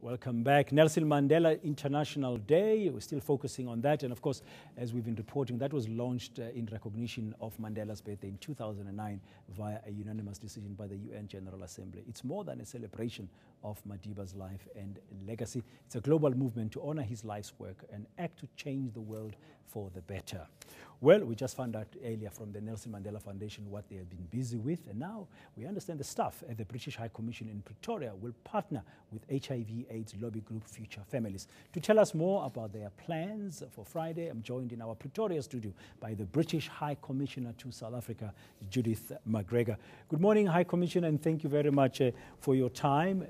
Welcome back. Nelson Mandela International Day. We're still focusing on that. And of course, as we've been reporting, that was launched in recognition of Mandela's birthday in 2009 via a unanimous decision by the UN General Assembly. It's more than a celebration of Madiba's life and legacy. It's a global movement to honor his life's work and act to change the world for the better. Well, we just found out earlier from the Nelson Mandela Foundation what they have been busy with, and now we understand the staff at the British High Commission in Pretoria will partner with HIV/AIDS lobby group Future Families. To tell us more about their plans for Friday, I'm joined in our Pretoria studio by the British High Commissioner to South Africa, Judith Macgregor. Good morning, High Commissioner, and thank you very much for your time.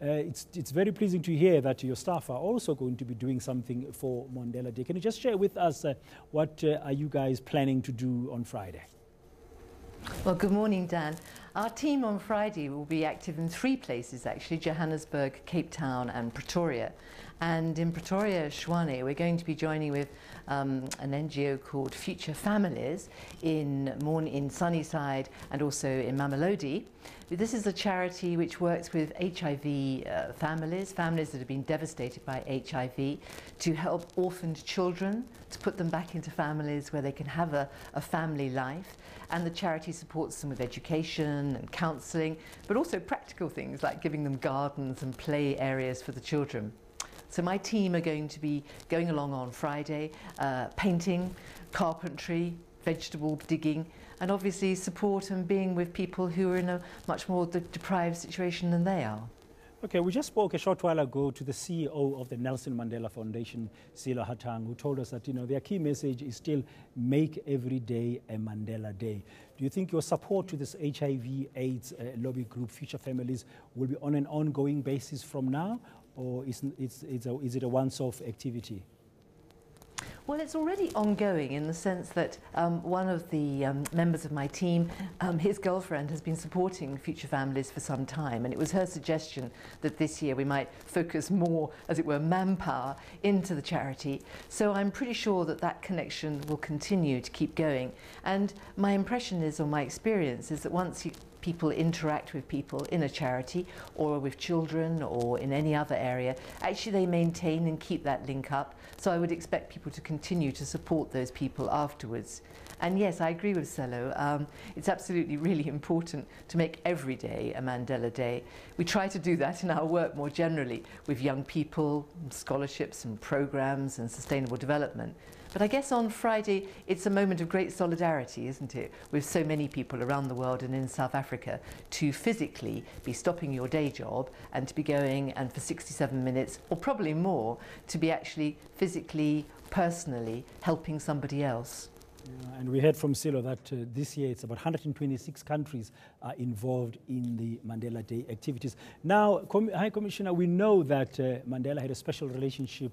It's very pleasing to hear that your staff are also going to be doing something for Mandela Day. Can you just share with us what are you guys planning to do on Friday? Well, good morning, Dan. Our team on Friday will be active in 3 places, actually: Johannesburg, Cape Town and Pretoria. And in Pretoria, Shwane, we're going to be joining with an NGO called Future Families in Sunnyside and also in Mamelodi. This is a charity which works with HIV families that have been devastated by HIV, to help orphaned children, to put them back into families where they can have a family life. And the charity supports them with education and counselling, but also practical things like giving them gardens and play areas for the children. So my team are going to be going along on Friday, painting, carpentry, vegetable digging, and obviously support and being with people who are in a much more deprived situation than they are. Okay, we just spoke a short while ago to the CEO of the Nelson Mandela Foundation, Silo Hatang, who told us that, their key message is still make every day a Mandela Day. Do you think your support to this HIV/AIDS lobby group, Future Families, will be on an ongoing basis from now, or is it a once-off activity? Well, it's already ongoing in the sense that one of the members of my team, his girlfriend has been supporting Future Families for some time, and it was her suggestion that this year we might focus more, as it were, manpower into the charity. So I'm pretty sure that that connection will continue to keep going. And my impression is, or my experience is, that once people interact with people in a charity or with children or in any other area, actually they maintain and keep that link up. So I would expect people to continue to support those people afterwards. And yes, I agree with Selo. It's absolutely really important to make every day a Mandela Day. We try to do that in our work more generally with young people, scholarships and programs and sustainable development. But I guess on Friday, it's a moment of great solidarity, isn't it, with so many people around the world and in South Africa, to physically be stopping your day job and to be going and for 67 minutes, or probably more, to be actually physically, personally helping somebody else. Yeah, and we heard from Silo that this year it's about 126 countries are involved in the Mandela Day activities. Now, High Commissioner, we know that Mandela had a special relationship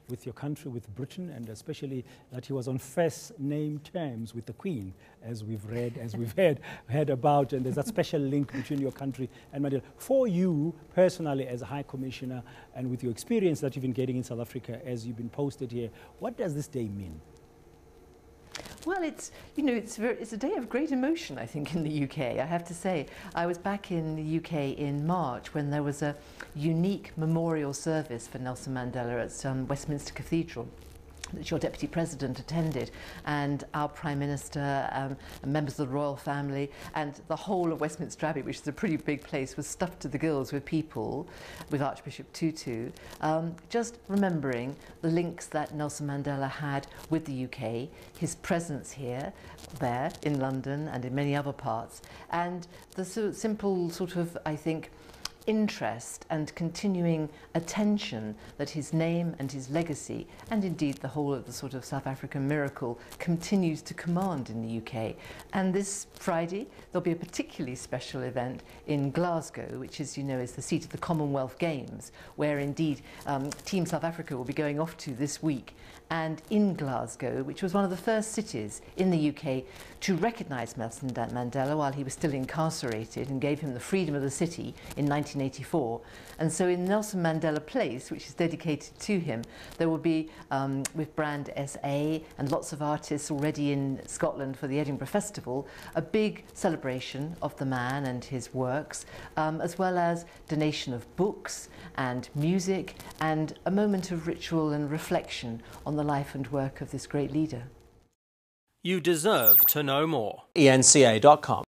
with your country, with Britain, and especially that he was on first name terms with the Queen, as we've read, as we've heard about, and there's that special link between your country and Mandela. For you personally, as a High Commissioner, and with your experience that you've been getting in South Africa as you've been posted here, what does this day mean? Well, it's a day of great emotion, I think, in the UK. I have to say, I was back in the UK in March when there was a unique memorial service for Nelson Mandela at Westminster Cathedral, that your Deputy President attended, and our Prime Minister and members of the royal family, and the whole of Westminster Abbey, which is a pretty big place, was stuffed to the gills with people, with Archbishop Tutu, just remembering the links that Nelson Mandela had with the UK, his presence here, there, in London and in many other parts, and the simple sort of, I think, interest and continuing attention that his name and his legacy, and indeed the whole of the sort of South African miracle, continues to command in the UK. And this Friday there'll be a particularly special event in Glasgow, which, as you know, is the seat of the Commonwealth Games, where indeed Team South Africa will be going off to this week. And in Glasgow, which was one of the first cities in the UK to recognise Nelson Mandela while he was still incarcerated, and gave him the freedom of the city in 19 1984. And so in Nelson Mandela Place, which is dedicated to him, there will be, with Brand SA and lots of artists already in Scotland for the Edinburgh Festival, a big celebration of the man and his works, as well as donation of books and music and a moment of ritual and reflection on the life and work of this great leader. You deserve to know more. enca.com